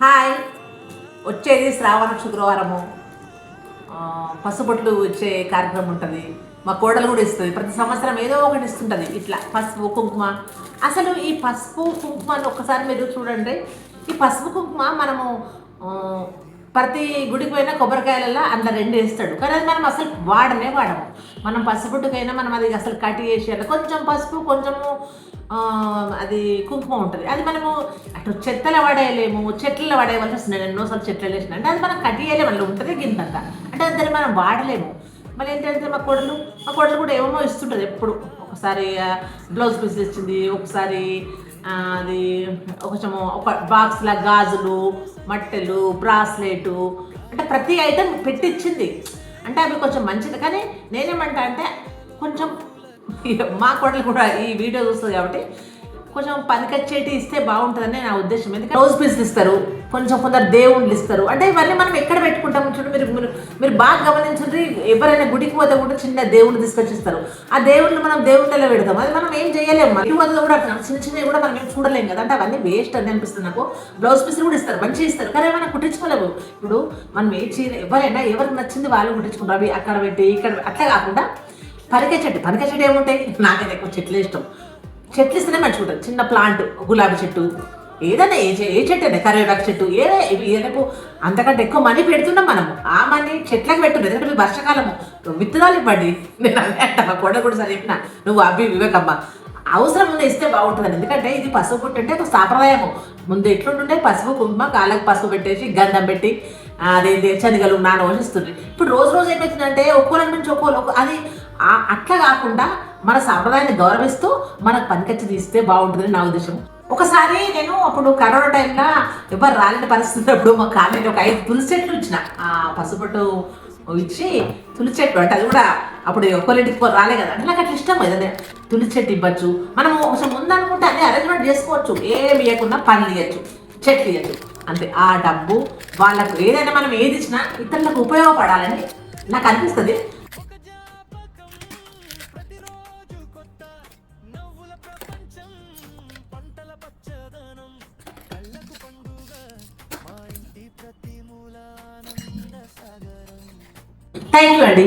Hi. వచ్చేది శ్రావణ శుక్రవారము. పసుపొట్లు ఇచ్చే కార్యక్రమం ఉంటుంది. మా కోడలు కూడా ఇస్తుంది. ప్రతి సంవత్సరం ఏదో ఒకటి ఇస్తుంటుంది. ఇట్లా పసుపు కుంకుమ. అసలు ఈ పసుపు కుంకుమని ఒక్కసారి మీరు చూడండి. ఈ పసుపు కుంకుమ మనము ప్రతి గుడికి పోయినా కొబ్బరికాయలలో అందులో 2 వేస్తాడు. కానీ అది మనం అసలు వాడము. మనం పసుపుట్టుకైనా మనం అది అసలు కట్టి వేసేయాలి. కొంచెం పసుపు, కొంచెము అది కుంకుమ ఉంటుంది. అది మనము అటు చెత్తలో పడేయలేము, చెట్లలో పడేయవలసి వస్తుంది. నేను ఎన్నోసార్లు చెట్లు వేసిన అంటే అది మనం కట్టియలేము. అందులో ఉంటుంది గింతంత అంటే దాన్ని మనం వాడలేము. మళ్ళీ ఏంటంటే మా కోడలు కూడా ఏమో ఇస్తుంటుంది ఎప్పుడు. ఒకసారి బ్లౌజ్ పీస్ ఇచ్చింది, ఒకసారి అది కొంచెము ఒక బాక్స్లో గాజులు, మట్టెలు, బ్రాస్లెటు, అంటే ప్రతి ఐటెం పెట్టించింది. అంటే అవి కొంచెం మంచిది. కానీ నేనేమంటా అంటే కొంచెం మా కోడలు కూడా ఈ వీడియో చూస్తుంది కాబట్టి కొంచెం పనికొచ్చేటి ఇస్తే బాగుంటుందని నా ఉద్దేశం. ఎందుకంటే బ్లౌజ్ పీస్లు ఇస్తారు, కొందరు దేవుళ్ళు ఇస్తారు. అంటే ఇవన్నీ మనం ఎక్కడ పెట్టుకుంటాం చూడండి. మీరు బాగా గమనించండి. ఎవరైనా గుడికి పోతే కూడా చిన్న దేవుళ్ళు తీసుకొచ్చి ఇస్తారు. ఆ దేవుళ్ళు మనం దేవుళ్ళలో పెడతాం. అది మనం ఏం చేయలేము. ఇటు వద్ద కూడా చిన్నవి కూడా మనం ఏం చూడలేము కదా. అంటే అవన్నీ వేస్ట్ అని అనిపిస్తుంది నాకు. బ్లౌజ్ పీస్లు కూడా ఇస్తారు, మంచిగా ఇస్తారు. కానీ మనం కుట్టించుకోలేము. ఇప్పుడు మనం ఏ చీర ఎవరికి నచ్చింది వాళ్ళు కుట్టించుకుంటారు. అవి అక్కడ పెట్టి ఇక్కడ అట్లా కాకుండా పనికే చెట్టు ఏముంటాయి. నాకైతే ఎక్కువ చెట్లు ఇష్టం. చెట్లు ఇస్తేనే మంచిగా ఉంటుంది. చిన్న ప్లాంట్, గులాబీ చెట్టు, ఏదైనా ఏ చెట్టు అయినా, కరివేపాకు చెట్టు, ఏదైపు అంతకంటే ఎక్కువ మనీ పెడుతున్నాం మనము. ఆ మనీ చెట్లకు పెట్టున్నాం. ఎందుకంటే వర్షాకాలము విత్తనాలు ఇవ్వండి. నేను అదే అంట. మా కొండ కూడా సరే చెప్పిన, నువ్వు వివేకమ్మ అవసరం ఉంది ఇస్తే బాగుంటుంది. ఎందుకంటే ఇది పసుపు పుట్టి అంటే ఒక సాంప్రదాయము. ముందు ఎట్లుంటుంటే పసుపు కుంకుమ, కాళ్ళకి పసుపు పెట్టేసి గంధం పెట్టి అదేంటి శనగలు వహిస్తుంది. ఇప్పుడు రోజు ఏమవుతుందంటే ఒక్కోళ్ళ నుంచి ఒక్కోళ్ళు అది అట్లా కాకుండా మన సాంప్రదాయాన్ని గౌరవిస్తూ మనకు పనికొచ్చి తీస్తే బాగుంటుందని నా ఉద్దేశం. ఒకసారి నేను అప్పుడు కరోనా టైంలో ఎవరు రాలేని పరిస్థితి అప్పుడు మా కాలనీలో ఒక 5 తులసి చెట్లు ఇచ్చిన. పసుపట్టు ఇచ్చి తులసి చెట్టు అంటే అది కూడా అప్పుడు ఒక్కరింటికి రాలే కదా. అంటే నాకు అట్లా ఇష్టం ఏదైనా తులసి చెట్టు ఇవ్వచ్చు. మనము కొంచెం ముందనుకుంటే అన్ని అరేంజ్మెంట్ చేసుకోవచ్చు. ఏమి ఇవ్వకుండా పనులు ఇవ్వచ్చు, చెట్లు ఇవ్వచ్చు. అంతే. ఆ డబ్బు వాళ్ళకు ఏదైనా మనం ఏది ఇచ్చినా ఇతరులకు ఉపయోగపడాలని నాకు అనిపిస్తుంది. థ్యాంక్ యూ అండి.